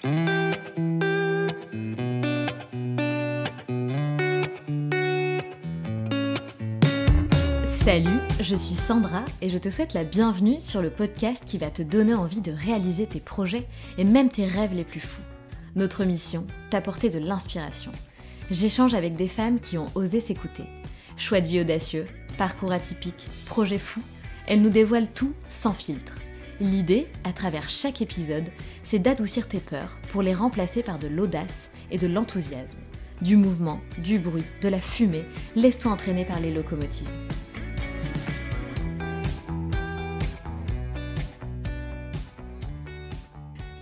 Salut, je suis Sandra et je te souhaite la bienvenue sur le podcast qui va te donner envie de réaliser tes projets et même tes rêves les plus fous. Notre mission, t'apporter de l'inspiration. J'échange avec des femmes qui ont osé s'écouter. Choix de vie audacieux, parcours atypique, projets fous, elles nous dévoilent tout sans filtre. L'idée, à travers chaque épisode, c'est d'adoucir tes peurs pour les remplacer par de l'audace et de l'enthousiasme. Du mouvement, du bruit, de la fumée, laisse-toi entraîner par les locomotives.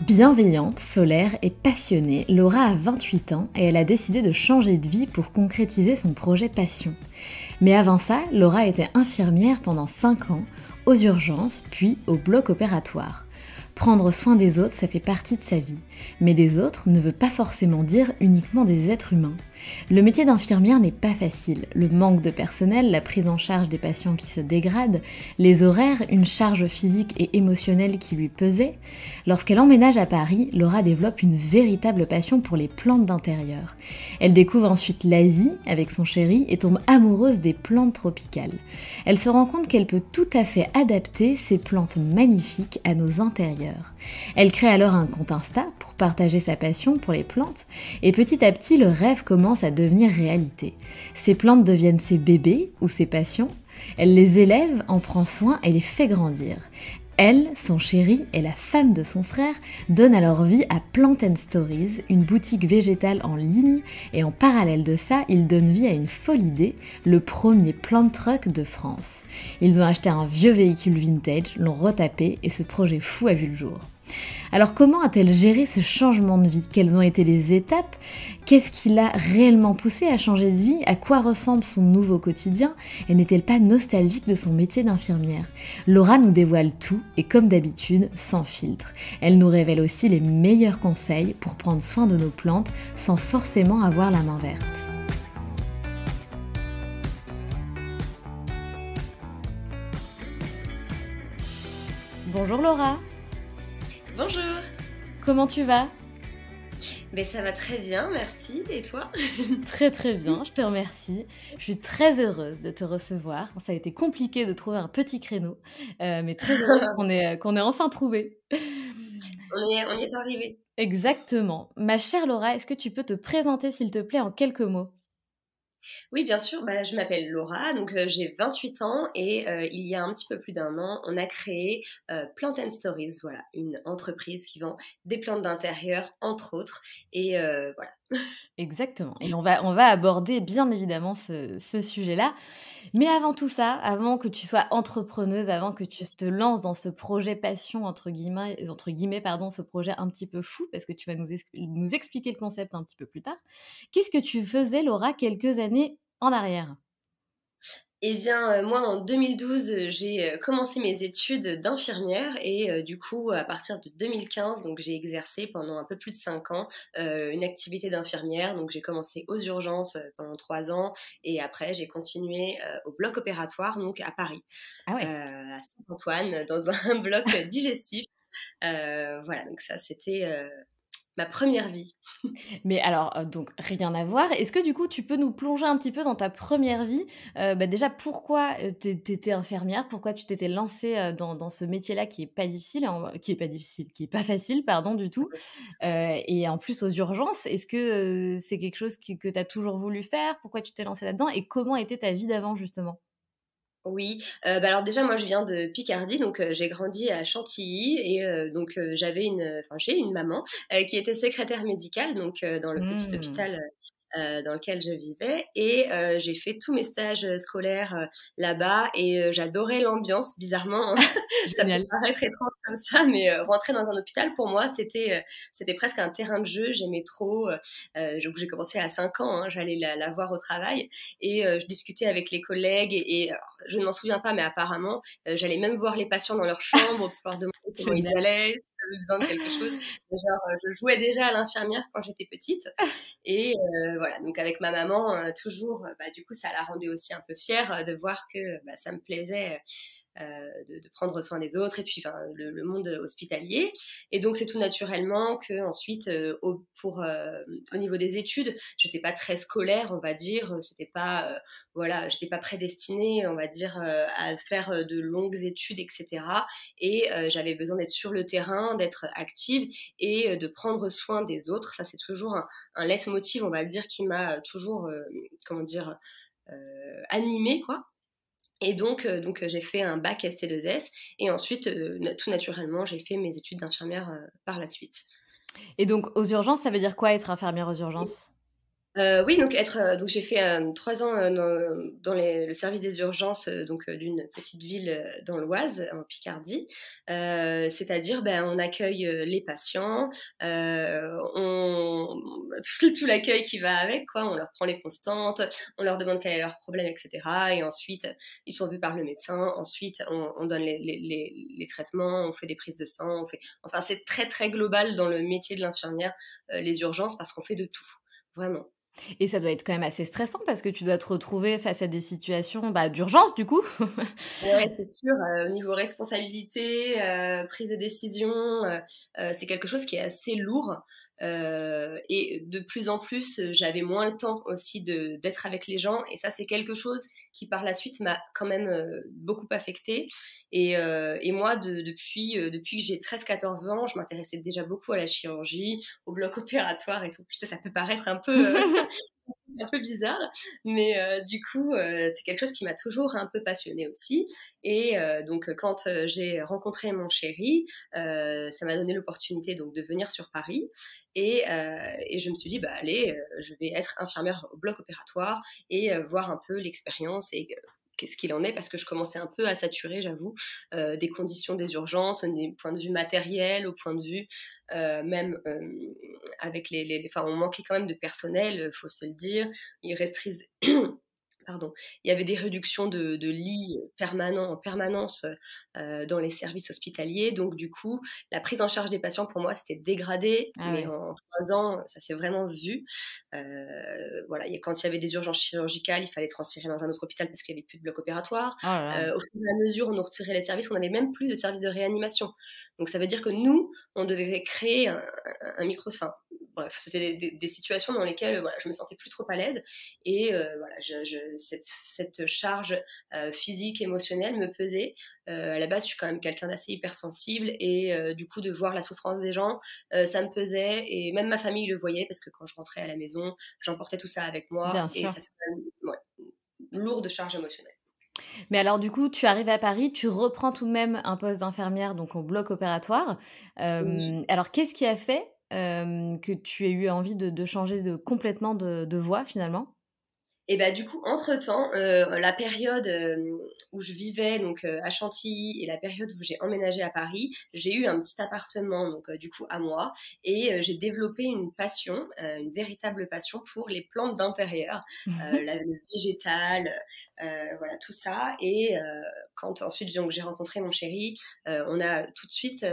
Bienveillante, solaire et passionnée, Laura a 28 ans et elle a décidé de changer de vie pour concrétiser son projet passion. Mais avant ça, Laura était infirmière pendant 5 ans, aux urgences, puis au bloc opératoire. Prendre soin des autres, ça fait partie de sa vie. Mais des autres ne veut pas forcément dire uniquement des êtres humains. Le métier d'infirmière n'est pas facile. Le manque de personnel, la prise en charge des patients qui se dégradent, les horaires, une charge physique et émotionnelle qui lui pesait. Lorsqu'elle emménage à Paris, Laura développe une véritable passion pour les plantes d'intérieur. Elle découvre ensuite l'Asie avec son chéri et tombe amoureuse des plantes tropicales. Elle se rend compte qu'elle peut tout à fait adapter ces plantes magnifiques à nos intérieurs. Elle crée alors un compte Insta pour partager sa passion pour les plantes et petit à petit le rêve commence à devenir réalité. Ces plantes deviennent ses bébés ou ses passions. Elle les élève, en prend soin et les fait grandir. Elle, son chéri et la femme de son frère donnent alors vie à Plant & Stories, une boutique végétale en ligne, et en parallèle de ça, ils donnent vie à une folle idée, le premier plant truck de France. Ils ont acheté un vieux véhicule vintage, l'ont retapé et ce projet fou a vu le jour. Alors comment a-t-elle géré ce changement de vie? Quelles ont été les étapes? Qu'est-ce qui l'a réellement poussée à changer de vie? À quoi ressemble son nouveau quotidien? Et n'est-elle pas nostalgique de son métier d'infirmière? Laura nous dévoile tout et comme d'habitude, sans filtre. Elle nous révèle aussi les meilleurs conseils pour prendre soin de nos plantes sans forcément avoir la main verte. Bonjour Laura. Bonjour. Comment tu vas? Ben ça va très bien, merci. Et toi? Très très bien, je te remercie. Je suis très heureuse de te recevoir. Ça a été compliqué de trouver un petit créneau, mais très heureuse qu'on ait enfin trouvé. On y est arrivé. Exactement. Ma chère Laura, est-ce que tu peux te présenter s'il te plaît en quelques mots? Oui, bien sûr, je m'appelle Laura, donc j'ai 28 ans et il y a un petit peu plus d'1 an, on a créé Plant & Stories, voilà, une entreprise qui vend des plantes d'intérieur, entre autres, et voilà. Exactement. Et on va aborder bien évidemment ce sujet-là. Mais avant tout ça, avant que tu sois entrepreneuse, avant que tu te lances dans ce projet passion entre guillemets, pardon, ce projet un petit peu fou, parce que tu vas nous expliquer le concept un petit peu plus tard. Qu'est-ce que tu faisais, Laura, quelques années en arrière? Eh bien, moi, en 2012, j'ai commencé mes études d'infirmière et du coup, à partir de 2015, donc j'ai exercé pendant un peu plus de 5 ans une activité d'infirmière. Donc j'ai commencé aux urgences pendant 3 ans et après j'ai continué au bloc opératoire, donc à Paris, Ah ouais. à Saint-Antoine, dans un bloc digestif. Voilà, donc ça, c'était ma première vie. Mais alors, donc rien à voir. Est-ce que du coup, tu peux nous plonger un petit peu dans ta première vie? Déjà, pourquoi, tu étais infirmière? Pourquoi tu t'étais lancée, dans ce métier-là qui est pas facile, pardon, du tout? Et en plus aux urgences, est-ce que, c'est quelque chose que tu as toujours voulu faire? Pourquoi tu t'es lancée là-dedans? Et comment était ta vie d'avant, justement? Oui, alors déjà moi je viens de Picardie, donc j'ai grandi à Chantilly et donc j'ai une maman, qui était secrétaire médicale, donc dans le petit Mmh. hôpital dans lequel je vivais et j'ai fait tous mes stages scolaires là-bas et j'adorais l'ambiance bizarrement. Ça peut Génial. paraître étrange comme ça, mais rentrer dans un hôpital pour moi c'était presque un terrain de jeu. J'aimais trop. Donc j'ai commencé à 5 ans, hein, j'allais la voir au travail et je discutais avec les collègues et alors, je ne m'en souviens pas, mais apparemment j'allais même voir les patients dans leur chambre pour leur demander comment ils Génial. allaient, s'ils avaient besoin de quelque chose. Genre je jouais déjà à l'infirmière quand j'étais petite et voilà, donc avec ma maman, toujours, du coup, ça la rendait aussi un peu fière de voir que ça me plaisait de prendre soin des autres, et puis le monde hospitalier. Et donc c'est tout naturellement que ensuite au niveau des études, j'étais pas très scolaire, on va dire, c'était pas voilà, j'étais pas prédestinée, on va dire, à faire de longues études, etc. Et j'avais besoin d'être sur le terrain, d'être active et de prendre soin des autres. Ça, c'est toujours un leitmotiv, on va dire, qui m'a toujours, comment dire, animée, quoi. Et donc j'ai fait un bac ST2S et ensuite, tout naturellement, j'ai fait mes études d'infirmière par la suite. Et donc, aux urgences, ça veut dire quoi être infirmière aux urgences? Oui, donc j'ai fait 3 ans dans le service des urgences d'une petite ville dans l'Oise, en Picardie. C'est-à-dire, on accueille les patients, tout l'accueil qui va avec, quoi. On leur prend les constantes, on leur demande quel est leur problème, etc. Et ensuite, ils sont vus par le médecin. Ensuite, on donne les traitements, on fait des prises de sang, enfin, c'est très très global dans le métier de l'infirmière, les urgences, parce qu'on fait de tout, vraiment. Et ça doit être quand même assez stressant parce que tu dois te retrouver face à des situations, d'urgence du coup. Ouais, c'est sûr, au niveau responsabilité, prise de décision, c'est quelque chose qui est assez lourd, et de plus en plus, j'avais moins le temps aussi d'être avec les gens, et ça, c'est quelque chose qui, par la suite, m'a quand même, beaucoup affectée. Et moi, depuis que j'ai 13-14 ans, je m'intéressais déjà beaucoup à la chirurgie, au bloc opératoire et tout. Puis ça peut paraître un peu bizarre, mais du coup, c'est quelque chose qui m'a toujours un peu passionnée aussi. Et donc, quand j'ai rencontré mon chéri, ça m'a donné l'opportunité donc de venir sur Paris. Et je me suis dit, allez, je vais être infirmière au bloc opératoire et voir un peu l'expérience et qu'est-ce qu'il en est, parce que je commençais un peu à saturer, j'avoue, des conditions des urgences, au point de vue matériel, au point de vue même avec enfin, on manquait quand même de personnel, faut se le dire. Ils restrisent pardon, il y avait des réductions de lits en permanence dans les services hospitaliers. Donc, du coup, la prise en charge des patients, pour moi, c'était dégradé. Ah Mais ouais. en 3 ans, ça s'est vraiment vu. Voilà, quand il y avait des urgences chirurgicales, il fallait transférer dans un autre hôpital parce qu'il n'y avait plus de bloc opératoire. Oh là là. Au fur et à mesure, on nous retirait les services. On n'avait même plus de service de réanimation. Donc, ça veut dire que nous, on devait créer un micro... Enfin, bref, c'était des situations dans lesquelles voilà, je me sentais plus trop à l'aise. Et voilà, cette charge physique, émotionnelle me pesait. À la base, je suis quand même quelqu'un d'assez hypersensible, et du coup, de voir la souffrance des gens, ça me pesait. Et même ma famille le voyait, parce que quand je rentrais à la maison, j'emportais tout ça avec moi, Bien et sûr. ça fait quand même une lourde charge émotionnelle. Mais alors du coup, tu arrives à Paris, tu reprends tout de même un poste d'infirmière donc au bloc opératoire. Oui. Alors qu'est-ce qui a fait, que tu aies eu envie de changer complètement de voie finalement? Et du coup, entre-temps, la période où je vivais donc à Chantilly, et la période où j'ai emménagé à Paris, j'ai eu un petit appartement donc du coup à moi, et j'ai développé une passion, une véritable passion pour les plantes d'intérieur, le végétal, voilà tout ça. Et quand ensuite donc j'ai rencontré mon chéri, on a tout de suite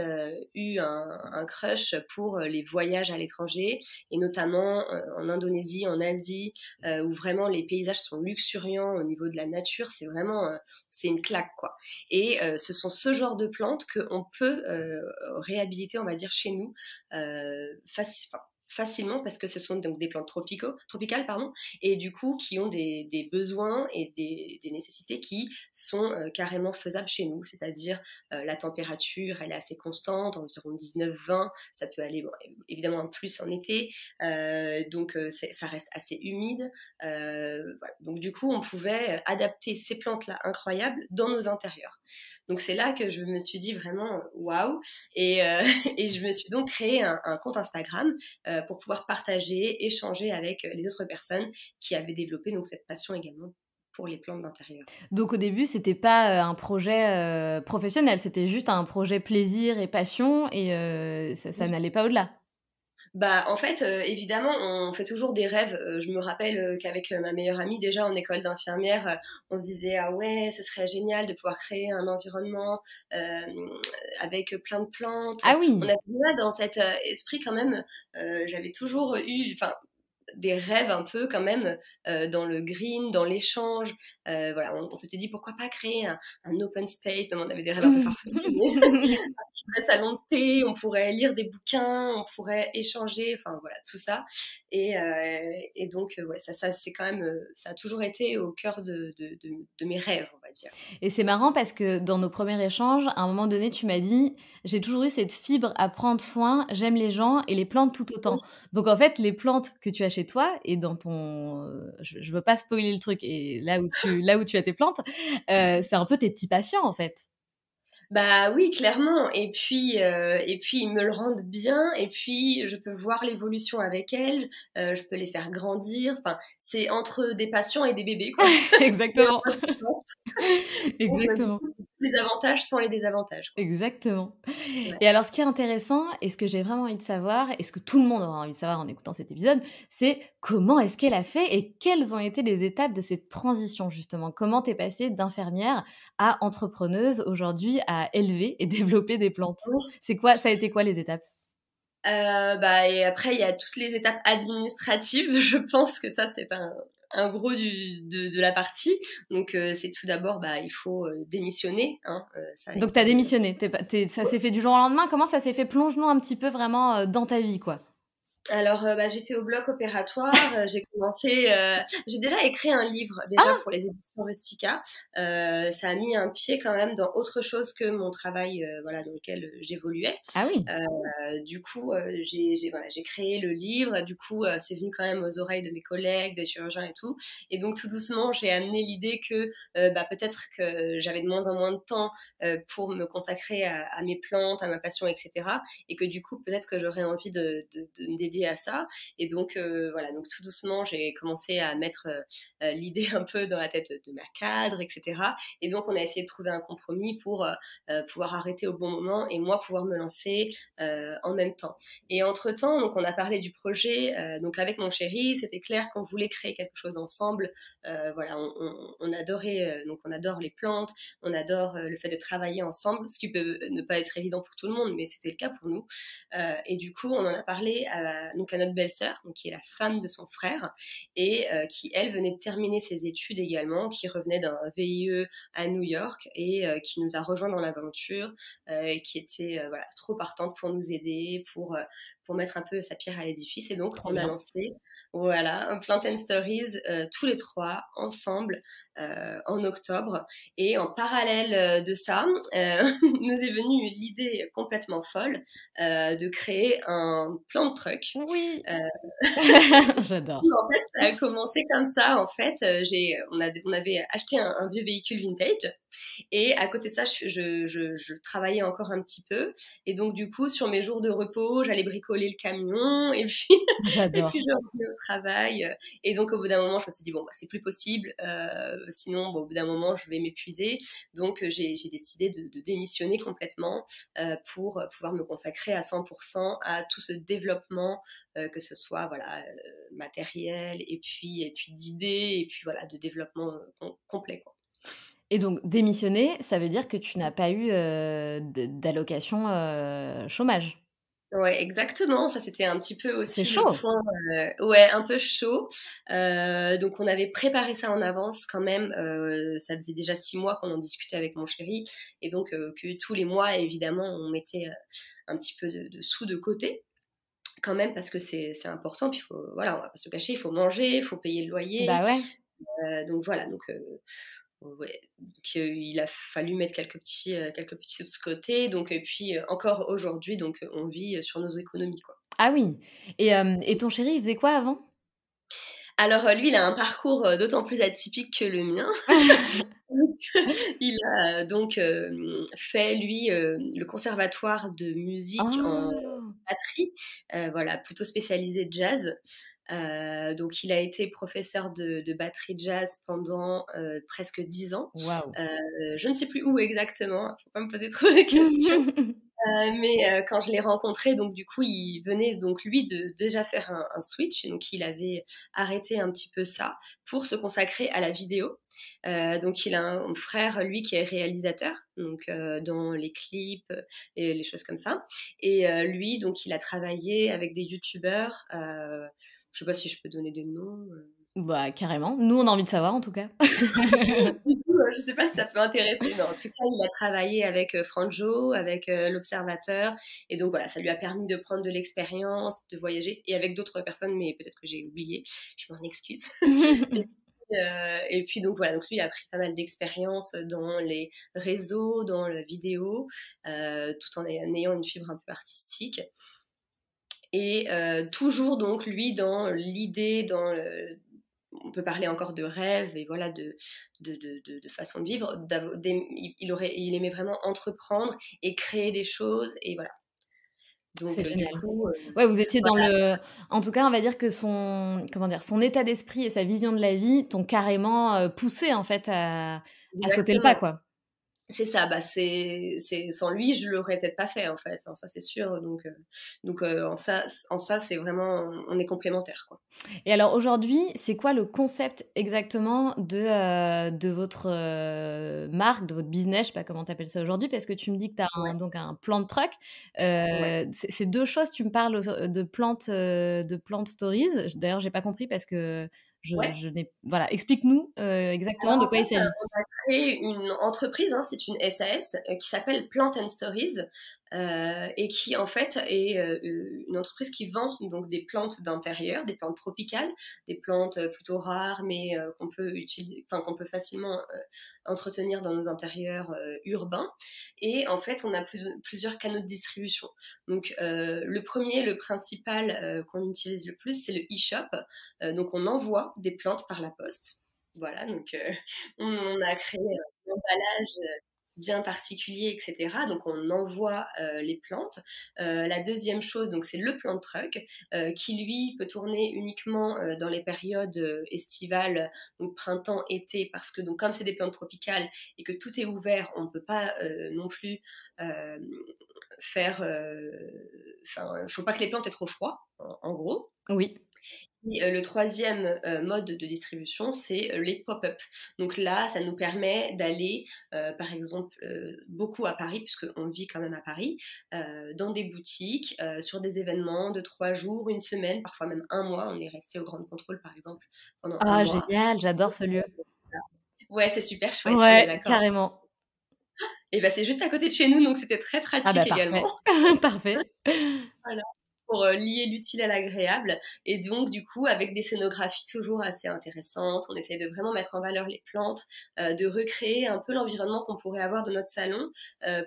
eu un crush pour les voyages à l'étranger, et notamment en Indonésie, en Asie, où vraiment les paysages sont luxuriants au niveau de la nature. C'est vraiment, c'est une claque, quoi. Et ce sont ce genre de plantes qu'on peut réhabiliter, on va dire, chez nous, facilement, parce que ce sont donc des plantes tropicales, pardon, et du coup qui ont des besoins et des nécessités qui sont carrément faisables chez nous. C'est-à-dire la température, elle est assez constante, environ 19-20, ça peut aller évidemment en plus en été, donc ça reste assez humide. Voilà. Donc du coup, on pouvait adapter ces plantes-là incroyables dans nos intérieurs. Donc c'est là que je me suis dit vraiment waouh. Et, et je me suis donc créé un compte Instagram pour pouvoir partager, échanger avec les autres personnes qui avaient développé donc cette passion également pour les plantes d'intérieur. Donc au début, c'était pas, un projet, professionnel, c'était juste un projet plaisir et passion et ça n'allait pas au-delà? En fait, évidemment, on fait toujours des rêves. Je me rappelle qu'avec ma meilleure amie, déjà en école d'infirmière, on se disait: «Ah ouais, ce serait génial de pouvoir créer un environnement avec plein de plantes». Ah On oui! avait déjà dans cet esprit quand même, j'avais toujours eu, enfin, des rêves un peu quand même dans le green, dans l'échange. Voilà, on s'était dit pourquoi pas créer un open space. Non, on avait des rêves un peu farfelus, mais parce qu'il y aurait salon de thé, on pourrait lire des bouquins, on pourrait échanger, enfin voilà, tout ça. Et donc, ouais, ça c'est quand même, ça a toujours été au cœur de mes rêves, on va dire. Et c'est marrant parce que dans nos premiers échanges, à un moment donné, tu m'as dit: «J'ai toujours eu cette fibre à prendre soin, j'aime les gens et les plantes tout Oui. autant». Donc en fait, les plantes que tu as chez toi et dans ton, je veux pas spoiler le truc et là où tu as tes plantes, c'est un peu tes petits patients, en fait. Bah oui, clairement. Et puis ils me le rendent bien. Et puis je peux voir l'évolution avec elles. Je peux les faire grandir. Enfin, c'est entre des patients et des bébés, quoi. Il y a Exactement. pas de différence. Donc, du Exactement. coup, c'est tous les avantages sans les désavantages, quoi. Exactement. Ouais. Et alors ce qui est intéressant et ce que j'ai vraiment envie de savoir et ce que tout le monde aura envie de savoir en écoutant cet épisode, c'est comment est-ce qu'elle a fait et quelles ont été les étapes de cette transition justement? Comment tu es passée d'infirmière à entrepreneuse aujourd'hui à élever et développer des plantes? Oui. C'est quoi ça a été quoi les étapes? Bah, et après, il y a toutes les étapes administratives. Je pense que ça, c'est un gros de la partie. Donc, c'est tout d'abord, bah, il faut démissionner. Hein, ça a Donc tu as été. démissionné, tu pas tu ça s'est fait du jour au lendemain? Comment ça s'est fait? Plonge-nous un petit peu vraiment, dans ta vie, quoi. Alors, bah, j'étais au bloc opératoire, j'ai déjà écrit un livre, déjà Ah! pour les éditions Rustica. Ça a mis un pied quand même dans autre chose que mon travail, voilà, dans lequel j'évoluais. Ah oui, Du coup, voilà, j'ai créé le livre. Du coup, c'est venu quand même aux oreilles de mes collègues, des chirurgiens et tout. Et donc, tout doucement, j'ai amené l'idée que bah, peut-être que j'avais de moins en moins de temps pour me consacrer à mes plantes, à ma passion, etc. Et que du coup, peut-être que j'aurais envie de me dédier à ça. Et donc, voilà, donc tout doucement, j'ai commencé à mettre l'idée un peu dans la tête de ma cadre, etc. Et donc, on a essayé de trouver un compromis pour pouvoir arrêter au bon moment et moi pouvoir me lancer en même temps. Et entre-temps, donc on a parlé du projet, donc avec mon chéri, c'était clair qu'on voulait créer quelque chose ensemble. Voilà, on adorait, donc on adore les plantes, on adore le fait de travailler ensemble, ce qui peut ne pas être évident pour tout le monde, mais c'était le cas pour nous. Et du coup, on en a parlé donc à notre belle-sœur, donc qui est la femme de son frère, et qui, elle, venait de terminer ses études également, qui revenait d'un VIE à New York et qui nous a rejoint dans l'aventure, et qui était voilà, trop partante pour nous aider, pour mettre un peu sa pierre à l'édifice. Et donc, trop on a bien. lancé voilà, un Plant and Stories tous les trois ensemble en octobre. Et en parallèle de ça, nous est venue l'idée complètement folle de créer un plant truck. Oui, Euh, j'adore. en fait, ça a commencé comme ça. En fait, on avait acheté un vieux véhicule vintage et à côté de ça, je travaillais encore un petit peu. Et donc, du coup, sur mes jours de repos, j'allais bricoler le camion et puis, et puis J'adore. je revenais au travail. Et donc, au bout d'un moment, je me suis dit, bon, bah, c'est plus possible. Sinon, bon, au bout d'un moment, je vais m'épuiser. Donc, j'ai décidé de démissionner complètement pour pouvoir me consacrer à 100% à tout ce développement, que ce soit voilà, matériel et puis d'idées et puis voilà, de développement complet, quoi. Et donc démissionner, ça veut dire que tu n'as pas eu, d'allocation, chômage? Ouais, exactement. Ça, c'était un petit peu C'est aussi le chaud! point, ouais, un peu chaud. Donc on avait préparé ça en avance quand même. Ça faisait déjà 6 mois qu'on en discutait avec mon chéri et donc que tous les mois, évidemment, on mettait, un petit peu de sous de côté quand même parce que c'est important. Puis il faut voilà, on va pas se le cacher, il faut manger, il faut payer le loyer. Bah ouais. Donc voilà, donc ouais, donc il a fallu mettre quelques petits sous de côté. Donc et puis, encore aujourd'hui, donc on vit, sur nos économies, quoi. Ah oui et ton chéri, il faisait quoi avant? Alors, lui, il a un parcours, d'autant plus atypique que le mien. Parce qu'il a donc, fait lui, le conservatoire de musique en Ah! batterie, voilà, plutôt spécialisé jazz. Donc il a été professeur de batterie jazz pendant, presque 10 ans. Waouh! Je ne sais plus où exactement, faut pas me poser trop de questions. Mais quand je l'ai rencontré, donc du coup, il venait donc lui de déjà faire un switch, donc il avait arrêté un petit peu ça pour se consacrer à la vidéo. Donc il a un frère, lui, qui est réalisateur, donc dans les clips et les choses comme ça. Et lui, donc il a travaillé avec des youtubeurs, Je sais pas si je peux donner des noms. Bah, carrément. Nous, on a envie de savoir, en tout cas. Du coup, je sais pas si ça peut intéresser, mais en tout cas, il a travaillé avec Franjo, avec l'Observateur, et donc voilà, ça lui a permis de prendre de l'expérience, de voyager, et avec d'autres personnes, mais peut-être que j'ai oublié, je m'en excuse. Et puis donc voilà, donc lui a pris pas mal d'expérience dans les réseaux, dans la vidéo, tout en ayant une fibre un peu artistique. Et toujours donc lui dans l'idée, on peut parler encore de rêve et voilà de façon de vivre. Il aimait vraiment entreprendre et créer des choses et voilà. Donc C'est du génial. coup, Ouais, vous étiez dans voilà, le en tout cas, on va dire que son comment dire? Son état d'esprit et sa vision de la vie t'ont carrément, poussé, en fait, à sauter le pas, exactement. quoi. C'est ça, bah c'est sans lui, je l'aurais peut-être pas fait en fait, hein, ça c'est sûr. Donc en ça c'est vraiment, on est complémentaires quoi. Et alors aujourd'hui, c'est quoi le concept exactement de votre, marque, de votre business? Je sais pas comment tu appelles ça aujourd'hui, parce que tu me dis que tu as Ouais, donc un plan de truck. ouais. C'est 2 choses, tu me parles de Plant Stories. D'ailleurs, j'ai pas compris parce que Ouais. je n'ai voilà, explique-nous, exactement Alors de en quoi il fait, s'agit. on a créé une entreprise, hein, c'est une SAS qui s'appelle Plant and Stories et qui en fait est une entreprise qui vend donc des plantes d'intérieur, des plantes tropicales, des plantes plutôt rares mais qu'on peut utiliser, enfin qu'on peut facilement entretenir dans nos intérieurs urbains. Et en fait, on a plusieurs canaux de distribution. Donc le premier, le principal qu'on utilise le plus, c'est le e-shop. Donc on envoie des plantes par la poste. Voilà, donc on a créé un emballage bien particulier, etc. Donc on envoie les plantes. La deuxième chose, donc c'est le plant truck qui lui peut tourner uniquement dans les périodes estivales, donc printemps, été, parce que donc comme c'est des plantes tropicales et que tout est ouvert, on ne peut pas non plus euh, faire. Enfin, il ne faut pas que les plantes aient trop froid, en gros. Oui. Et le troisième mode de distribution, c'est les pop-up. Donc là, ça nous permet d'aller, par exemple, beaucoup à Paris, puisqu'on vit quand même à Paris, dans des boutiques, sur des événements de 3 jours, une semaine, parfois même un mois. On est resté au Grand Contrôle, par exemple, pendant un Ah mois. génial, j'adore ce lieu. Ouais, c'est super chouette, on est Ouais, d'accord. carrément. Et ben c'est juste à côté de chez nous, donc c'était très Ah bah pratique parfait. également. Parfait. Voilà. Pour lier l'utile à l'agréable. Et donc, du coup, avec des scénographies toujours assez intéressantes, on essaye de vraiment mettre en valeur les plantes, de recréer un peu l'environnement qu'on pourrait avoir dans notre salon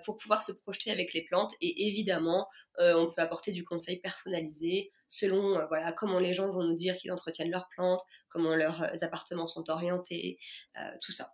pour pouvoir se projeter avec les plantes. Et évidemment, on peut apporter du conseil personnalisé selon voilà, comment les gens vont nous dire qu'ils entretiennent leurs plantes, comment leurs appartements sont orientés, tout ça.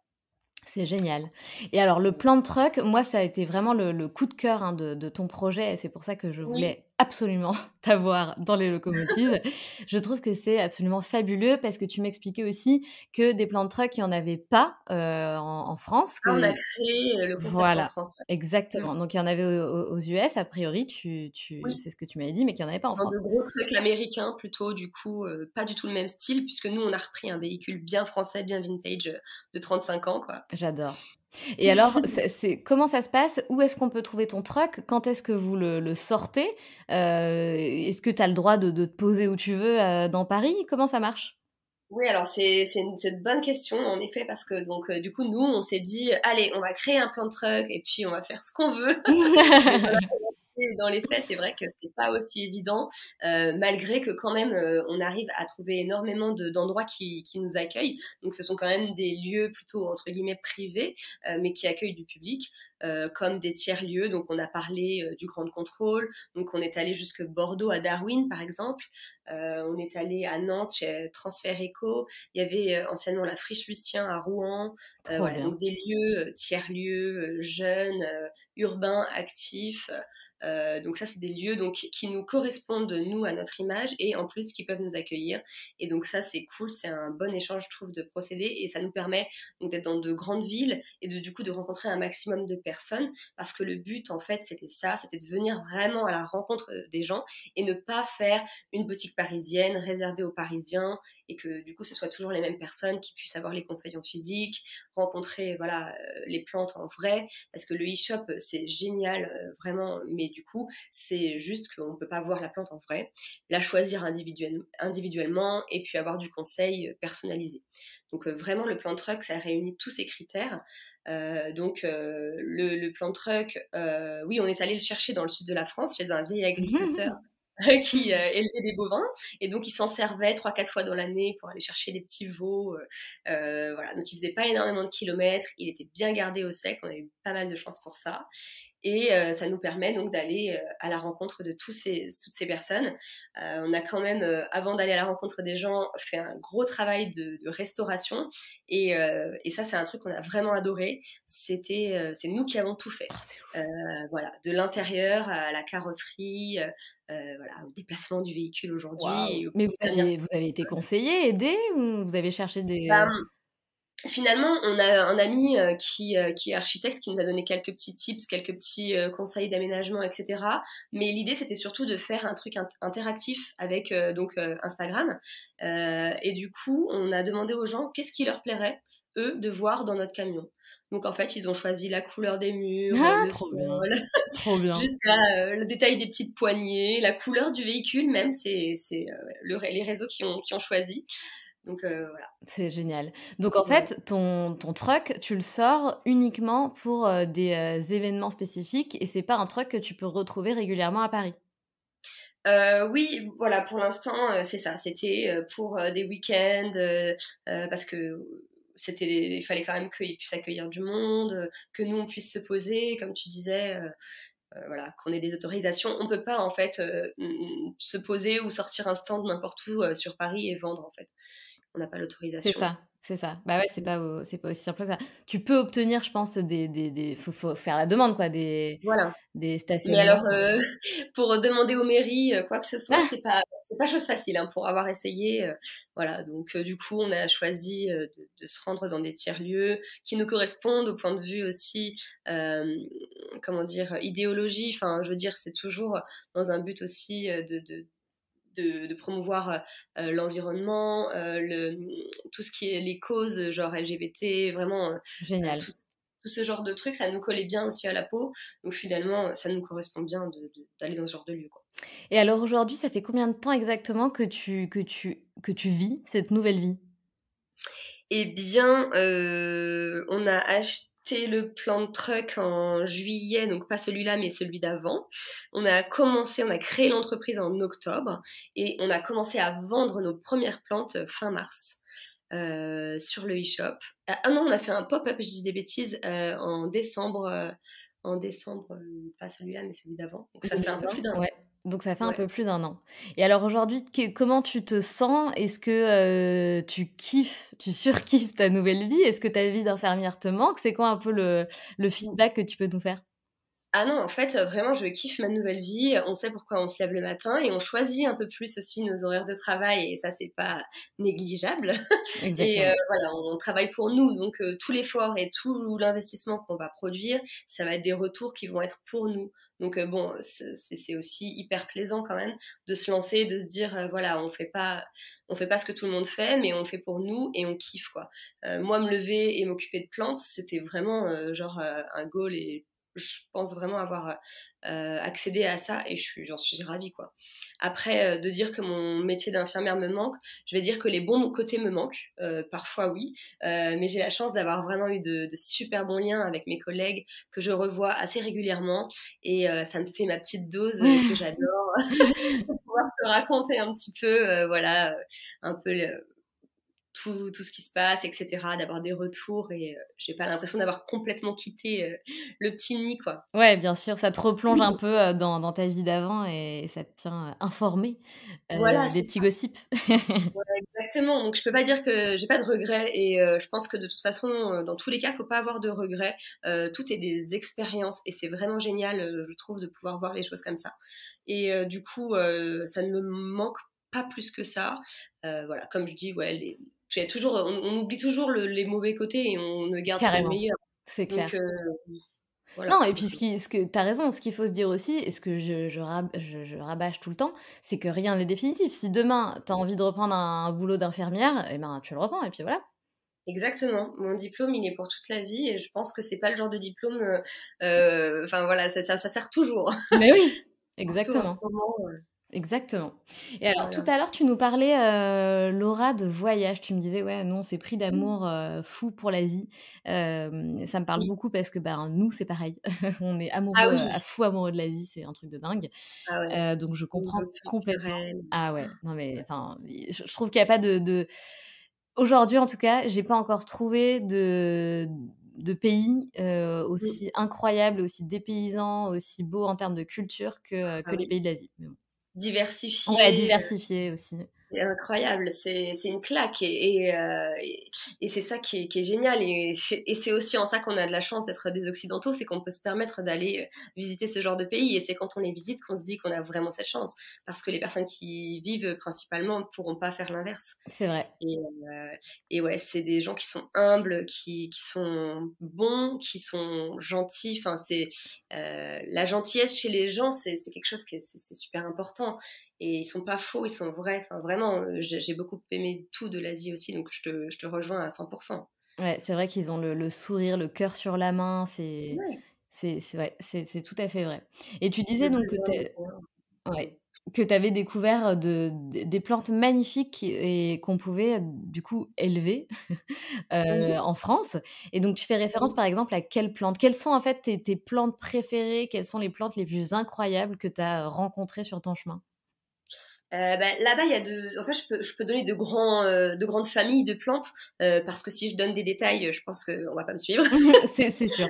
C'est génial. Et alors le plan de truck, moi, ça a été vraiment le coup de cœur, hein, de ton projet et c'est pour ça que je Oui, voulais absolument t'avoir dans les locomotives. Je trouve que c'est absolument fabuleux parce que tu m'expliquais aussi que des plans de truck, il y en avait pas, en France, là, on a que créé le concept en voilà, France. Ouais. exactement. Donc il y en avait aux US, a priori, Oui. c'est ce que tu m'avais dit, mais qu'il y en avait pas en Dans de France. gros trucks américains plutôt, du coup, pas du tout le même style, puisque nous, on a repris un véhicule bien français, bien vintage, de 35 ans, quoi. J'adore. Et alors, c'est comment ça se passe? Où est-ce qu'on peut trouver ton truck? Quand est-ce que vous le sortez? Est-ce que tu as le droit de te poser où tu veux, dans Paris? Comment ça marche? Oui, alors c'est une bonne question, en effet, parce que donc, du coup, nous, on s'est dit, allez, on va créer un plan de truck et puis on va faire ce qu'on veut. Mais voilà, dans les faits, c'est vrai que c'est pas aussi évident, malgré que quand même, on arrive à trouver énormément d'endroits qui nous accueillent. Donc, ce sont quand même des lieux plutôt entre guillemets privés, mais qui accueillent du public, comme des tiers-lieux. Donc, on a parlé du Grand Contrôle. Donc, on est allé jusque Bordeaux à Darwin, par exemple. On est allé à Nantes chez Transfert Eco. Il y avait anciennement la Friche Lucien à Rouen. Trop Voilà, bien. donc des lieux tiers-lieux, jeunes, urbains, actifs. Donc ça, c'est des lieux donc qui nous correspondent, nous, à notre image et en plus qui peuvent nous accueillir. Et donc ça, c'est cool, c'est un bon échange, je trouve, de procédés et ça nous permet donc d'être dans de grandes villes et du coup de rencontrer un maximum de personnes parce que le but, en fait, c'était ça, c'était de venir vraiment à la rencontre des gens et ne pas faire une boutique parisienne réservée aux Parisiens et que du coup, ce soit toujours les mêmes personnes qui puissent avoir les conseils en physique, rencontrer voilà les plantes en vrai parce que le e-shop, c'est génial, vraiment, mais du coup, c'est juste qu'on ne peut pas voir la plante en vrai, la choisir individuellement et puis avoir du conseil personnalisé. Donc vraiment, le plan truck, ça réunit tous ces critères. Le plan truck, oui, on est allé le chercher dans le sud de la France, chez un vieil agriculteur qui élevait des bovins. Et donc, il s'en servait 3-4 fois dans l'année pour aller chercher les petits veaux. Voilà. Donc, il faisait pas énormément de kilomètres. Il était bien gardé au sec. On a eu pas mal de chance pour ça. Et ça nous permet donc d'aller à la rencontre de toutes ces personnes. On a quand même, avant d'aller à la rencontre des gens, fait un gros travail de restauration. Et ça, c'est un truc qu'on a vraiment adoré. C'est nous qui avons tout fait. Oh, c'est ouf. Voilà, de l'intérieur à la carrosserie, voilà, au déplacement du véhicule aujourd'hui Waouh! et aux Mais petites dernières. vous avez été conseillés, aidés ou vous avez cherché Bah, des finalement, on a un ami qui est architecte, qui nous a donné quelques petits tips, quelques petits conseils d'aménagement, etc. Mais l'idée, c'était surtout de faire un truc interactif avec Instagram. Et du coup, on a demandé aux gens qu'est-ce qui leur plairait, eux, de voir dans notre camion. Donc en fait, ils ont choisi la couleur des murs, Ah! le Trop bien, sol, trop bien. jusqu'à le détail des petites poignées, la couleur du véhicule même, c'est les réseaux qui ont choisi. Donc voilà. C'est génial. Donc en Ouais. fait, ton truck, tu le sors uniquement pour, des, événements spécifiques et c'est pas un truck que tu peux retrouver régulièrement à Paris? Oui, voilà, pour l'instant, c'est ça. C'était, pour, des week-ends, parce que il fallait quand même qu'il puisse accueillir du monde, que nous on puisse se poser, comme tu disais, voilà, qu'on ait des autorisations. On peut pas en fait, se poser ou sortir un stand n'importe où, sur Paris et vendre en fait. On n'a pas C'est l'autorisation. ça, c'est ça. Bah, ouais, c'est pas aussi simple que ça. Tu peux obtenir, je pense, des faut faire la demande quoi, Voilà. des Mais alors, stationnements. pour demander aux mairies, quoi que ce soit, Ah! c'est pas chose facile, hein, pour avoir essayé, voilà. Donc, du coup, on a choisi, de se rendre dans des tiers-lieux qui nous correspondent au point de vue aussi, comment dire? Idéologie. Enfin, je veux dire, c'est toujours dans un but aussi, de promouvoir, l'environnement, tout ce qui est les causes, genre LGBT, vraiment, Génial. tout ce genre de trucs, ça nous collait bien aussi à la peau. Donc finalement, ça nous correspond bien d'aller dans ce genre de lieu, quoi. Et alors aujourd'hui, ça fait combien de temps exactement que tu vis cette nouvelle vie? Eh bien, on a acheté le plan de truck en juillet, donc pas celui-là, mais celui d'avant. On a créé l'entreprise en octobre et on a commencé à vendre nos premières plantes fin mars, sur le e-shop. Ah non, on a fait un pop-up, je dis des bêtises, en décembre, pas celui-là, mais celui d'avant. Donc ça fait un peu plus 2020, d'un an. ouais, donc ça fait un Ouais. peu plus d'1 an. Et alors aujourd'hui, comment tu te sens? Est-ce que, tu surkiffes ta nouvelle vie? Est-ce que ta vie d'infirmière te manque? C'est quoi un peu le feedback que tu peux nous faire? Ah non, en fait, vraiment, je kiffe ma nouvelle vie. On sait pourquoi on se lève le matin et on choisit un peu plus aussi nos horaires de travail et ça, c'est pas négligeable. Et Exactement. voilà, on travaille pour nous, donc tout l'effort et tout l'investissement qu'on va produire, ça va être des retours qui vont être pour nous. Donc bon, c'est aussi hyper plaisant quand même de se lancer, de se dire, voilà, on fait pas ce que tout le monde fait, mais on fait pour nous et on kiffe, quoi. Moi, me lever et m'occuper de plantes, c'était vraiment, genre, un goal et je pense vraiment avoir accédé à ça et j'en suis ravie, quoi. Après, de dire que mon métier d'infirmière me manque, je vais dire que les bons côtés me manquent. Parfois, oui, mais j'ai la chance d'avoir vraiment eu de super bons liens avec mes collègues que je revois assez régulièrement et ça me fait ma petite dose que j'adore de pouvoir se raconter un petit peu, voilà, un peu tout ce qui se passe, etc., d'avoir des retours et j'ai pas l'impression d'avoir complètement quitté le petit nid, quoi. Ouais, bien sûr, ça te replonge un peu, dans ta vie d'avant et ça te tient, informé, Voilà, des c'est petits ça. gossips. Voilà, exactement. Donc je peux pas dire que j'ai pas de regrets et je pense que de toute façon, dans tous les cas, faut pas avoir de regrets. Tout est des expériences et c'est vraiment génial, je trouve, de pouvoir voir les choses comme ça. Et du coup, ça ne me manque pas plus que ça. Voilà, comme je dis, ouais, il y a toujours, on oublie toujours les mauvais côtés et on ne garde que le Carrément, meilleur. c'est Donc clair. voilà. Non et puis ce que tu as raison, ce qu'il faut se dire aussi et ce que je rabâche tout le temps, c'est que rien n'est définitif. Si demain, tu as envie de reprendre un boulot d'infirmière et ben, tu le reprends et puis voilà. Exactement. Mon diplôme, il est pour toute la vie et je pense que c'est pas le genre de diplôme, enfin voilà, ça sert toujours, Mais oui, surtout en ce exactement. moment, Exactement. Et alors tout voilà. à l'heure, tu nous parlais, Laura, de voyage. Tu me disais: «Ouais, nous, on s'est pris Mmh. d'amour, fou pour l'Asie». Ça me parle Oui. beaucoup parce que, ben, nous, c'est pareil. On est Ah amoureux, oui! à fou amoureux de l'Asie, c'est un truc de dingue. Ah ouais, Donc je au niveau comprends complètement. culturel. Ah ouais, non mais enfin, je trouve qu'il y a pas de aujourd'hui, en tout cas, j'ai pas encore trouvé de pays, Mmh. aussi incroyable, aussi dépaysant, aussi beau en termes de culture Ah que les oui, pays d'Asie. Mais bon. Ouais, diversifié, diversifié aussi. c'est incroyable, c'est une claque et c'est ça qui est génial et c'est aussi en ça qu'on a de la chance d'être des occidentaux, c'est qu'on peut se permettre d'aller, visiter ce genre de pays et c'est quand on les visite qu'on se dit qu'on a vraiment cette chance. Parce que les personnes qui y vivent principalement ne pourront pas faire l'inverse. C'est vrai. Et ouais, c'est des gens qui sont humbles, qui sont bons, qui sont gentils. Enfin, la gentillesse chez les gens, c'est quelque chose qui c'est super important. Et ils sont pas faux, ils sont vrais. Enfin, vraiment, j'ai beaucoup aimé tout de l'Asie aussi, donc je te rejoins à 100%. Ouais, c'est vrai qu'ils ont le sourire, le cœur sur la main, Ouais, c'est ouais, c'est tout à fait vrai. Et tu disais le donc que besoin tu de rien. ouais, que tu avais découvert des plantes magnifiques et qu'on pouvait, du coup, élever, Mmh. en France. Et donc tu fais référence, Oui. par exemple, à quelles plantes? Quelles sont, en fait, tes plantes préférées? Quelles sont les plantes les plus incroyables que tu as rencontrées sur ton chemin? Là-bas, il y a en fait, je peux donner de grandes familles de plantes, parce que si je donne des détails, je pense qu'on va pas me suivre. C'est sûr.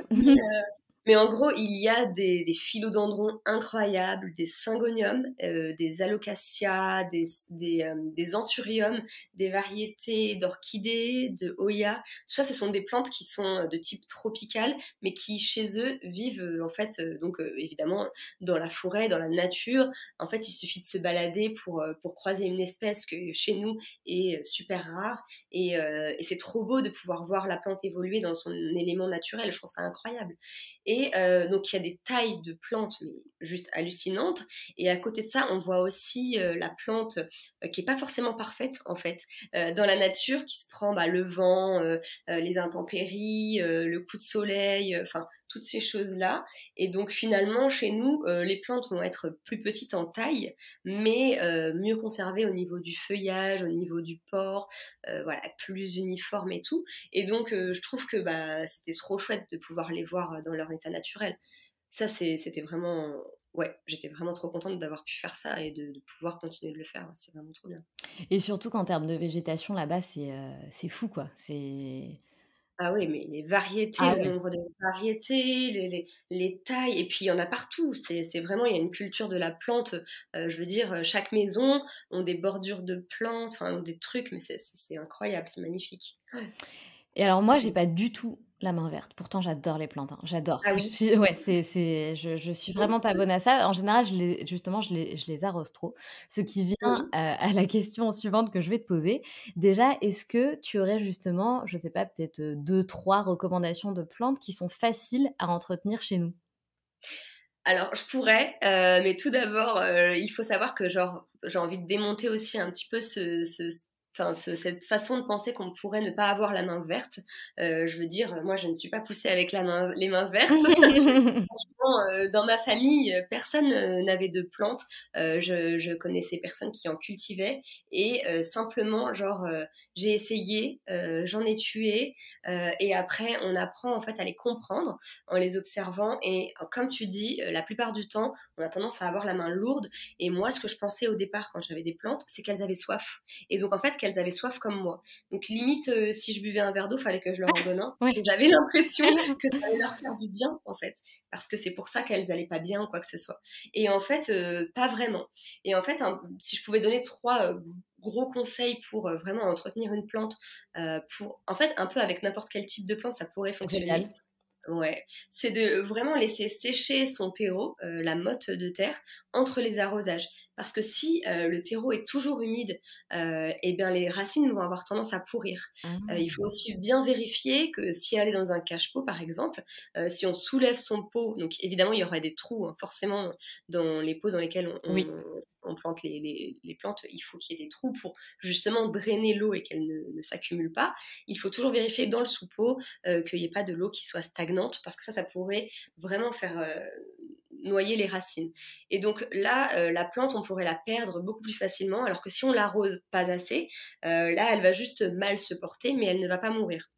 Mais en gros, il y a des philodendrons incroyables, des syngoniums, des alocasias, des anthuriums, des variétés d'orchidées, de hoya. Tout ça, ce sont des plantes qui sont de type tropical, mais qui, chez eux, vivent en fait, donc évidemment, dans la forêt, dans la nature. En fait, il suffit de se balader pour croiser une espèce que chez nous est super rare. Et c'est trop beau de pouvoir voir la plante évoluer dans son élément naturel. Je trouve ça incroyable. Et donc il y a des tailles de plantes mais juste hallucinantes. Et à côté de ça, on voit aussi la plante qui est pas forcément parfaite en fait dans la nature, qui se prend le vent, les intempéries, le coup de soleil, enfin toutes ces choses-là. Et donc finalement, chez nous, les plantes vont être plus petites en taille, mais mieux conservées au niveau du feuillage, au niveau du port, voilà, plus uniforme et tout. Et donc, je trouve que c'était trop chouette de pouvoir les voir dans leur état naturel. Ça, c'était vraiment. Ouais, j'étais vraiment trop contente d'avoir pu faire ça et de pouvoir continuer de le faire. C'est vraiment trop bien. Et surtout qu'en termes de végétation, là-bas, c'est fou, quoi. C'est Ah oui, mais les variétés, ah le ouais. nombre de variétés, les tailles, et puis il y en a partout. C'est vraiment, il y a une culture de la plante. Je veux dire, chaque maison ont des bordures de plantes, enfin, ont des trucs, mais c'est incroyable, c'est magnifique. Et alors moi, j'ai Mm. pas du tout la main verte. Pourtant, j'adore les plantes, hein, j'adore. Ah oui. Ouais, je suis vraiment pas bonne à ça. En général, justement, je les arrose trop. Ce qui vient, Oui. à la question suivante que je vais te poser. Déjà, est-ce que tu aurais justement, je sais pas, peut-être, 2-3 recommandations de plantes qui sont faciles à entretenir chez nous? Alors, je pourrais, mais tout d'abord, il faut savoir que genre, j'ai envie de démonter aussi un petit peu cette façon de penser qu'on pourrait ne pas avoir la main verte. Je veux dire, moi, je ne suis pas poussée avec les mains vertes. Dans ma famille, personne n'avait de plantes. Je connaissais personne qui en cultivait et simplement, genre, j'ai essayé, j'en ai tué, et après, on apprend en fait à les comprendre en les observant. Et comme tu dis, la plupart du temps, on a tendance à avoir la main lourde. Et moi, ce que je pensais au départ quand j'avais des plantes, c'est qu'elles avaient soif. Et donc, en fait, qu'elles avaient soif comme moi. Donc, limite, si je buvais un verre d'eau, fallait que je leur en donne un. Ouais. J'avais l'impression que ça allait leur faire du bien, en fait, parce que c'est pour ça qu'elles allaient pas bien ou quoi que ce soit. Et en fait, pas vraiment. Et en fait, si je pouvais donner trois gros conseils pour vraiment entretenir une plante, pour, en fait, un peu avec n'importe quel type de plante, ça pourrait fonctionner. Génial. Ouais, c'est de vraiment laisser sécher son terreau, la motte de terre, entre les arrosages. Parce que si le terreau est toujours humide, et bien les racines vont avoir tendance à pourrir. Il Ah! faut aussi bien vérifier que si elle est dans un cache-pot, par exemple, si on soulève son pot, donc évidemment il y aurait des trous, hein, forcément, dans les pots dans lesquels on, Oui. on plante les plantes, il faut qu'il y ait des trous pour justement drainer l'eau et qu'elle ne s'accumule pas. Il faut toujours vérifier dans le soupeau qu'il n'y ait pas de l'eau qui soit stagnante, parce que ça pourrait vraiment faire noyer les racines. Et donc là, la plante, on pourrait la perdre beaucoup plus facilement, alors que si on l'arrose pas assez, là, elle va juste mal se porter, mais elle ne va pas mourir.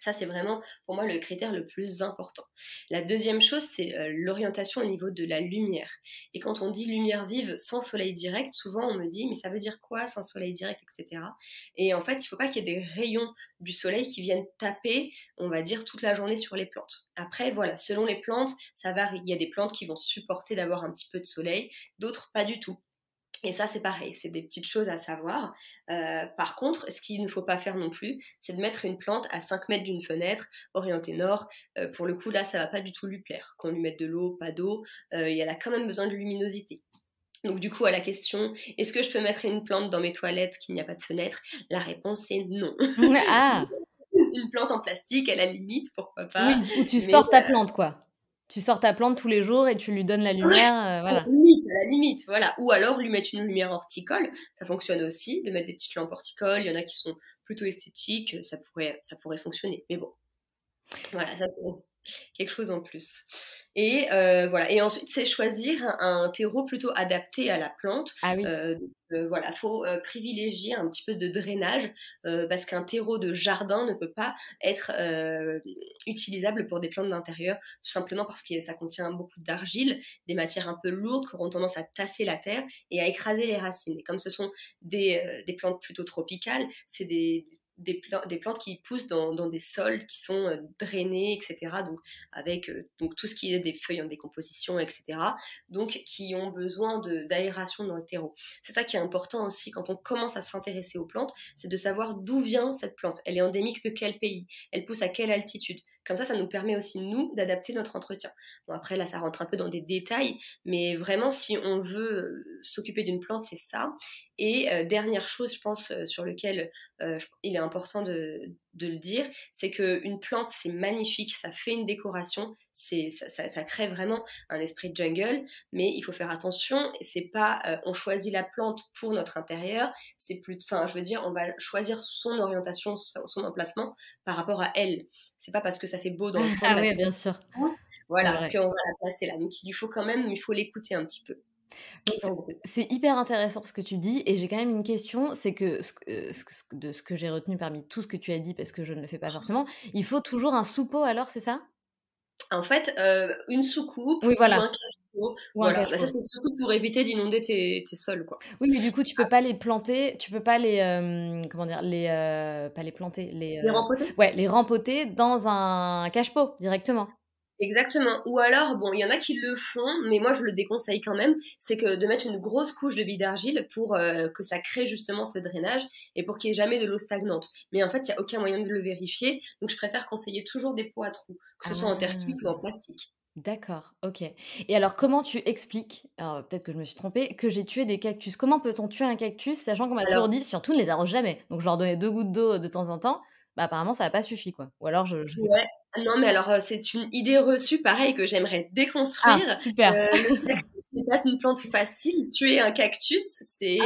Ça, c'est vraiment, pour moi, le critère le plus important. La deuxième chose, c'est l'orientation au niveau de la lumière. Et quand on dit lumière vive sans soleil direct, souvent on me dit, mais ça veut dire quoi sans soleil direct, etc. Et en fait, il ne faut pas qu'il y ait des rayons du soleil qui viennent taper, on va dire, toute la journée sur les plantes. Après, voilà, selon les plantes, ça varie. Il y a des plantes qui vont supporter d'avoir un petit peu de soleil, d'autres pas du tout. Et ça, c'est pareil, c'est des petites choses à savoir. Par contre, ce qu'il ne faut pas faire non plus, c'est de mettre une plante à 5 mètres d'une fenêtre, orientée nord. Pour le coup, là, ça va pas du tout lui plaire. Qu'on lui mette de l'eau, pas d'eau, elle a quand même besoin de luminosité. Donc du coup, à la question, est-ce que je peux mettre une plante dans mes toilettes qu'il n'y a pas de fenêtre? La réponse est non. Ah. Une plante en plastique, à la limite, pourquoi pas. Oui, ou tu Mais sors ta plante, quoi. Tu sors ta plante tous les jours et tu lui donnes la lumière, voilà. à la limite, voilà. Ou alors lui mettre une lumière horticole, ça fonctionne aussi, de mettre des petites lampes horticoles, il y en a qui sont plutôt esthétiques, ça pourrait fonctionner. Mais bon, voilà, ça c'est quelque chose en plus. Et voilà. Et ensuite, c'est choisir un terreau plutôt adapté à la plante. Ah oui. Voilà, faut privilégier un petit peu de drainage parce qu'un terreau de jardin ne peut pas être utilisable pour des plantes d'intérieur, tout simplement parce que ça contient beaucoup d'argile, des matières un peu lourdes qui auront tendance à tasser la terre et à écraser les racines. Et comme ce sont des plantes plutôt tropicales, c'est des plantes qui poussent dans des sols qui sont drainés, etc. Donc avec donc tout ce qui est des feuilles en décomposition, etc. Donc qui ont besoin d'aération dans le terreau. C'est ça qui est important aussi quand on commence à s'intéresser aux plantes, c'est de savoir d'où vient cette plante. Elle est endémique de quel pays? Elle pousse à quelle altitude? Comme ça nous permet aussi, nous, d'adapter notre entretien. Bon, après, là, ça rentre un peu dans des détails, mais vraiment, si on veut s'occuper d'une plante, c'est ça. Et dernière chose, je pense, sur lequel il est important de le dire, c'est qu'une plante, c'est magnifique, ça fait une décoration, ça crée vraiment un esprit de jungle, mais il faut faire attention, c'est pas on choisit la plante pour notre intérieur, c'est plus, enfin, je veux dire, on va choisir son orientation, son emplacement par rapport à elle. C'est pas parce que ça fait beau dans le coin de Ah la oui, maison, bien sûr, c'est voilà, vrai. qu'on va la placer là. Donc il faut l'écouter un petit peu. Donc En gros. c'est hyper intéressant ce que tu dis et j'ai quand même une question, c'est que ce que j'ai retenu parmi tout ce que tu as dit, parce que je ne le fais pas forcément, il faut toujours un soupeau alors, c'est ça? En fait, une soucoupe Oui, ou voilà, un cache-pot, ou un voilà. Bah, ça, cache-pot. c'est surtout pour éviter d'inonder tes sols, quoi. Oui, mais du coup, tu peux pas les planter, tu peux pas les, comment dire? Pas les planter, Les rempoter? ouais, les rempoter dans un cache-pot directement? Exactement. Ou alors, bon, il y en a qui le font, mais moi je le déconseille quand même, c'est que de mettre une grosse couche de billes d'argile pour que ça crée justement ce drainage et pour qu'il n'y ait jamais de l'eau stagnante. Mais en fait, il n'y a aucun moyen de le vérifier, donc je préfère conseiller toujours des pots à trous, que ce soit en terre cuite ou Ah! en plastique. D'accord, OK. Et alors comment tu expliques, alors peut-être que je me suis trompée, que j'ai tué des cactus? Comment peut-on tuer un cactus, sachant qu'on m'a toujours Alors, dit: «Surtout ne les arrose jamais». Donc je leur donnais 2 gouttes d'eau de temps en temps, bah, apparemment ça a pas suffi quoi. Ou alors je sais pas. ouais. Non, mais alors, c'est une idée reçue, pareil, que j'aimerais Ah déconstruire. super! Le cactus n'est pas une plante facile. Tuer un cactus,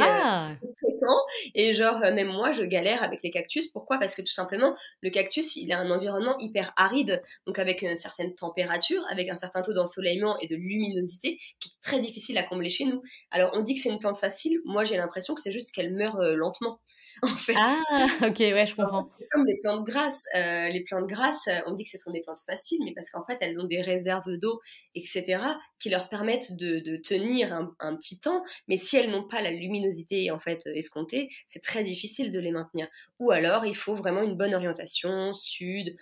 Ah! c'est fréquent et genre, même moi, je galère avec les cactus. Pourquoi? Parce que tout simplement, le cactus, il a un environnement hyper aride, donc avec une certaine température, avec un certain taux d'ensoleillement et de luminosité qui est très difficile à combler chez nous. Alors, on dit que c'est une plante facile. Moi, j'ai l'impression que c'est juste qu'elle meurt, lentement, en fait. Ah! OK, ouais, je comprends. C'est comme les plantes grasses. Les plantes grasses, on dit que ce sont des plantes faciles, mais parce qu'en fait, elles ont des réserves d'eau, etc., qui leur permettent de tenir un petit temps. Mais si elles n'ont pas la luminosité en fait escomptée, c'est très difficile de les maintenir. Ou alors, il faut vraiment une bonne orientation, sud,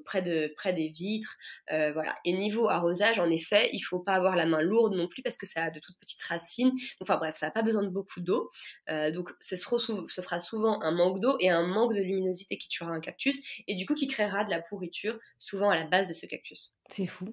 près des vitres, voilà. Et niveau arrosage, en effet, il faut pas avoir la main lourde non plus parce que ça a de toutes petites racines. Enfin bref, ça n'a pas besoin de beaucoup d'eau. Donc ce sera souvent un manque d'eau et un manque de luminosité qui tuera un cactus et du coup qui créera de la pourriture souvent à la base de ce cactus. C'est fou.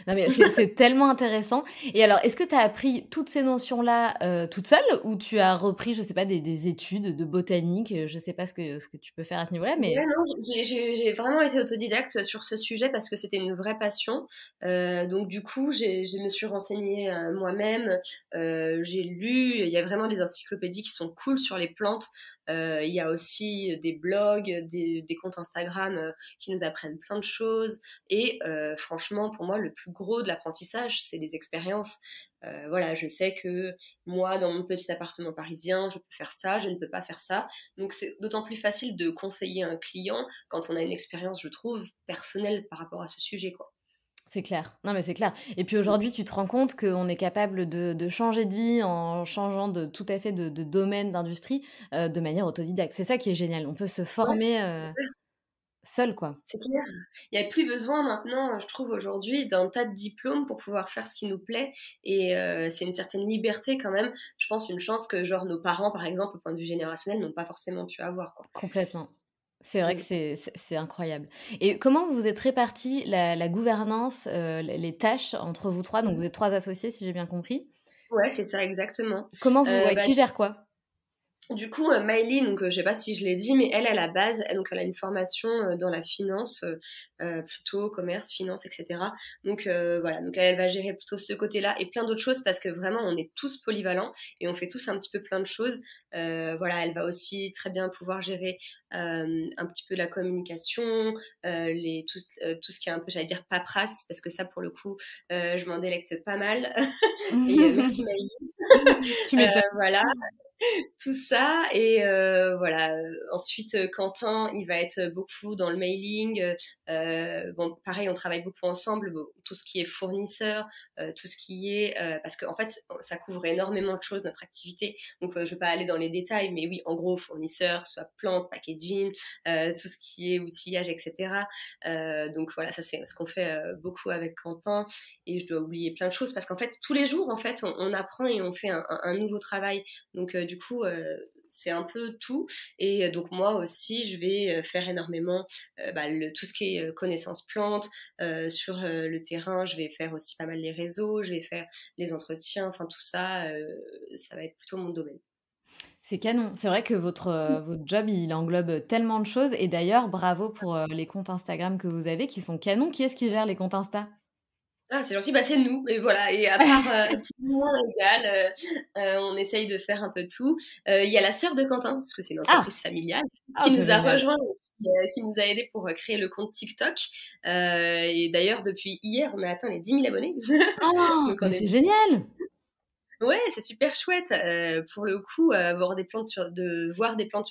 Non, mais c'est tellement intéressant et alors, est-ce que tu as appris toutes ces notions-là, toute seule ou tu as repris, je sais pas, des études de botanique? Je sais pas ce que tu peux faire à ce niveau-là, mais Ouais, non, j'ai vraiment été autodidacte sur ce sujet parce que c'était une vraie passion. Donc du coup, je me suis renseignée moi-même. J'ai lu. Il y a vraiment des encyclopédies qui sont cool sur les plantes. Il y a aussi des blogs, des comptes Instagram qui nous apprennent plein de choses. Et franchement, pour moi, le plus gros de l'apprentissage, c'est les expériences. Voilà, je sais que moi, dans mon petit appartement parisien, je peux faire ça, je ne peux pas faire ça. Donc c'est d'autant plus facile de conseiller un client quand on a une expérience, je trouve, personnelle par rapport à ce sujet, quoi. c'est clair. Non, mais c'est clair et puis aujourd'hui, tu te rends compte qu'on est capable de changer de vie en changeant de tout à fait de domaine, d'industrie, de manière autodidacte. C'est ça qui est génial. On peut se Ouais, former, c'est clair. seul, quoi. C'est clair. Il n'y a plus besoin maintenant, je trouve aujourd'hui, d'un tas de diplômes pour pouvoir faire ce qui nous plaît et c'est une certaine liberté quand même. Je pense une chance que genre nos parents, par exemple, au point de vue générationnel, n'ont pas forcément pu avoir, quoi. Complètement. C'est vrai que Mmh. c'est incroyable et comment vous êtes répartis la gouvernance, les tâches entre vous 3? Donc Mmh. vous êtes 3 associés, si j'ai bien compris? Ouais, c'est ça exactement. Comment vous ouais, Bah, qui gère quoi? du coup, Maïli, donc je sais pas si je l'ai dit, mais elle, à la base, elle a une formation dans la finance, plutôt commerce, finance, etc. Donc voilà, donc elle va gérer plutôt ce côté-là et plein d'autres choses parce que vraiment, on est tous polyvalents et on fait tous un petit peu plein de choses. Voilà, elle va aussi très bien pouvoir gérer un petit peu la communication, tout ce qui est un peu, j'allais dire, paperasse, parce que ça, pour le coup, je m'en délecte pas mal. Et merci Maïli. Tu m'étonnes. Voilà. Tout ça et voilà, ensuite, Quentin, il va être beaucoup dans le mailing, bon pareil, on travaille beaucoup ensemble, bon, tout ce qui est fournisseur, tout ce qui est, parce qu'en fait, ça couvre énormément de choses notre activité, donc je vais pas aller dans les détails, mais oui, en gros, fournisseur, soit plantes, packaging, tout ce qui est outillage et cetera. Donc voilà, ça c'est ce qu'on fait, beaucoup avec Quentin et je dois oublier plein de choses parce qu'en fait, tous les jours, en fait, on apprend et on fait un nouveau travail. Donc du coup, c'est un peu tout. Et donc moi aussi, je vais faire énormément tout ce qui est connaissance plantes. Sur le terrain, je vais faire aussi pas mal les réseaux, je vais faire les entretiens, enfin tout ça, ça va être plutôt mon domaine. C'est canon. C'est vrai que votre job, il englobe tellement de choses et d'ailleurs bravo pour, les comptes Instagram que vous avez qui sont canons. Qui est-ce qui gère les comptes Insta? Ah, c'est gentil, bah, c'est nous et voilà et à part, plus ou moins égal, on essaye de faire un peu tout. Il y a la sœur de Quentin, parce que c'est une Ah! entreprise familiale, Ah, qui c'est nous a génial. rejoints et qui nous a aidés pour, créer le compte TikTok. Et d'ailleurs depuis hier, on a atteint les 10 000 abonnés. Oh! Donc on Mais est c'est génial! Ouais, c'est super chouette. Pour le coup, voir des plantes sur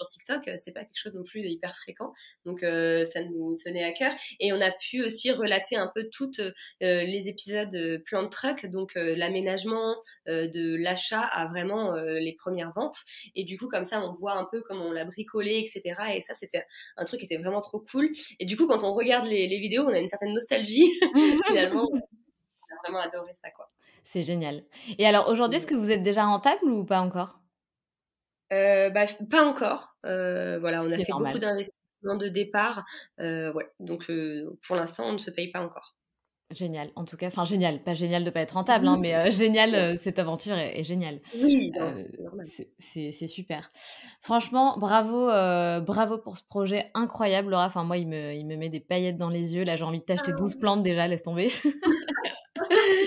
TikTok, c'est pas quelque chose non plus d'hyper fréquent. Donc ça nous tenait à cœur et on a pu aussi relater un peu toutes, les épisodes, Plant Truck, donc l'aménagement, de l'achat à vraiment, les premières ventes et du coup, comme ça, on voit un peu comment on l'a bricolé et cetera et ça, c'était un truc qui était vraiment trop cool et du coup, quand on regarde les vidéos, on a une certaine nostalgie finalement. On a vraiment adoré ça, quoi. C'est génial et alors aujourd'hui, est-ce Mmh. que vous êtes déjà rentable ou pas encore? Bah, pas encore. Voilà, Ce on a qui est fait beaucoup normal. d'investissements de départ. Ouais, donc pour l'instant, on ne se paye pas encore. Génial. En tout cas, enfin génial, pas génial de pas être rentable, hein, mais génial, Ouais. cette aventure est géniale. Oui, non, Heu, c'est normal. c'est super. Franchement, bravo, bravo pour ce projet incroyable, Laura. Enfin moi, il me met des paillettes dans les yeux. Là, j'ai envie de t'acheter 12 Ah, plantes déjà, laisse tomber. c'est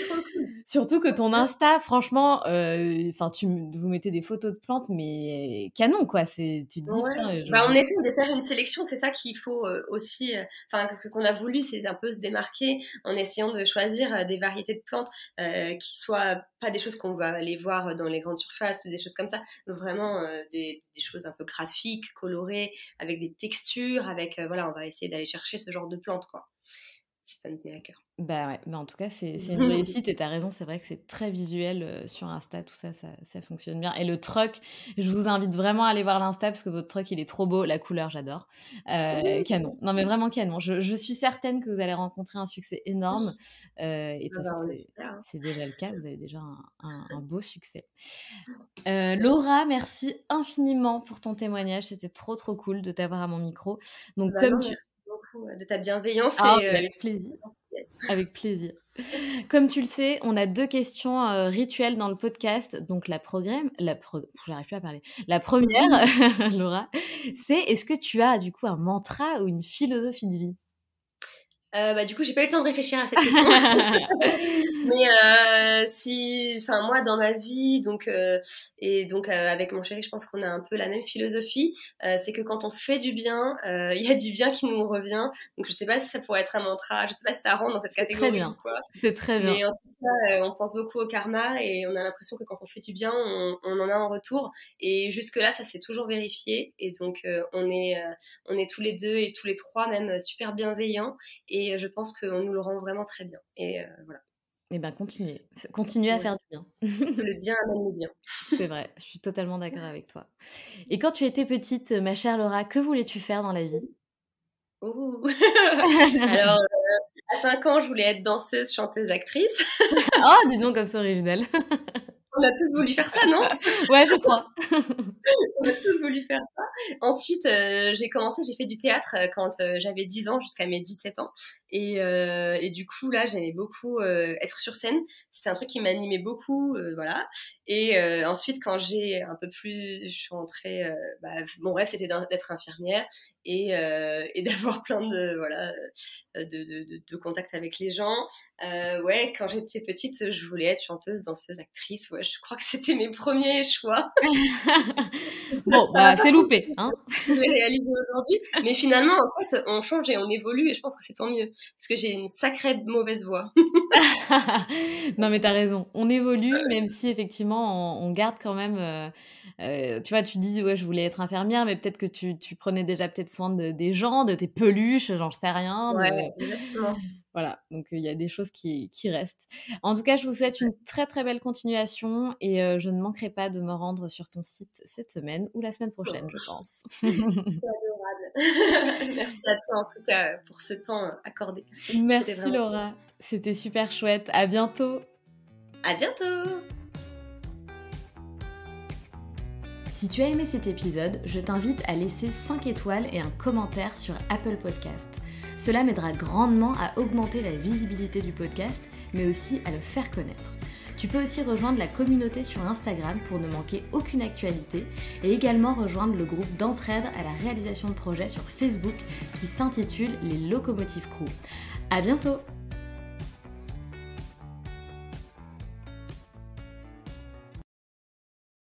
trop cool. Surtout que ton Insta, franchement, enfin vous mettez des photos de plantes, mais canon quoi. Tu te dis: Ouais, «Putain, bah, on essaie de faire une sélection, c'est ça qu'il faut, aussi, enfin que qu'on a voulu, c'est un peu se démarquer en essayant de choisir, des variétés de plantes, qui soient pas des choses qu'on va aller voir dans les grandes surfaces ou des choses comme ça. Vraiment, des choses un peu graphiques, colorées, avec des textures, avec, voilà, on va essayer d'aller chercher ce genre de plantes, quoi. Ça nous tenait à cœur. Bah, ouais, mais en tout cas, c'est une réussite et tu as raison, c'est vrai que c'est très visuel, sur Insta, tout ça, ça fonctionne bien et le truck, je vous invite vraiment à aller voir l'Insta parce que votre truck, il est trop beau, la couleur, j'adore. Oui, c'est Canon. Non, mais gentil. vraiment canon. Je suis certaine que vous allez rencontrer un succès énorme, et de toute Ah bah, façon, on c'est espère, hein. c'est déjà le cas, vous avez déjà un beau succès. Laura, merci infiniment pour ton témoignage, c'était trop, trop cool de t'avoir à mon micro. Donc Bah, comme non, tu merci beaucoup. beaucoup de ta bienveillance Avec plaisir. Avec plaisir. Comme tu le sais, on a 2 questions, rituelles dans le podcast. Donc j'arrive plus à parler. La première, Laura, c'est est-ce que tu as du coup un mantra ou une philosophie de vie? Du coup, j'ai pas eu le temps de réfléchir à cette question. Mais enfin moi dans ma vie, donc avec mon chéri, je pense qu'on a un peu la même philosophie. C'est que quand on fait du bien, il y a du bien qui nous revient. Donc je sais pas si ça pourrait être un mantra, je sais pas si ça rentre dans cette catégorie. Très bien. Ou quoi. C'est très bien. Mais en tout cas, on pense beaucoup au karma et on a l'impression que quand on fait du bien, on en a en retour. Et jusque là, ça s'est toujours vérifié. Et donc on est tous les deux et tous les trois même super bienveillants. Et je pense qu'on nous le rend vraiment très bien. Et voilà. Eh ben, continuez à faire du bien. Le bien amène le bien. C'est vrai, je suis totalement d'accord avec toi. Et quand tu étais petite, ma chère Laura, que voulais-tu faire dans la vie? Ouh. Alors, à 5 ans, je voulais être danseuse, chanteuse, actrice. Oh, dis donc comme c'est original. On a tous voulu faire ça, non? Ouais, je crois. On a tous voulu faire ça. Ensuite, j'ai fait du théâtre quand j'avais 10 ans jusqu'à mes 17 ans. Et du coup, là, j'aimais beaucoup être sur scène. C'était un truc qui m'animait beaucoup, voilà. Et ensuite, quand j'ai un peu plus... Je suis rentrée... mon rêve, c'était d'être infirmière et d'avoir plein de... Voilà, de contacts avec les gens. Ouais, quand j'étais petite, je voulais être chanteuse, danseuse, actrice. Ouais, je crois que c'était mes premiers choix. Bon, c'est loupé, hein. Je l'ai réalisé aujourd'hui. Mais finalement, en fait, on change et on évolue et je pense que c'est tant mieux. Parce que j'ai une sacrée mauvaise voix. Non, mais t'as raison. On évolue, même si effectivement, on garde quand même... tu vois, tu dis, ouais, je voulais être infirmière, mais peut-être que tu prenais déjà peut-être soin des gens, de tes peluches, j'en sais rien. Ouais, exactement. Voilà, donc il y a des choses qui restent. En tout cas, je vous souhaite une très, très belle continuation et je ne manquerai pas de me rendre sur ton site cette semaine ou la semaine prochaine, je pense. C'est adorable. Merci à toi, en tout cas, pour ce temps accordé. Merci Laura, c'était super chouette. À bientôt. À bientôt. Si tu as aimé cet épisode, je t'invite à laisser 5 étoiles et un commentaire sur Apple Podcast. Cela m'aidera grandement à augmenter la visibilité du podcast, mais aussi à le faire connaître. Tu peux aussi rejoindre la communauté sur Instagram pour ne manquer aucune actualité et également rejoindre le groupe d'entraide à la réalisation de projets sur Facebook qui s'intitule Les Locomotives Crew. À bientôt!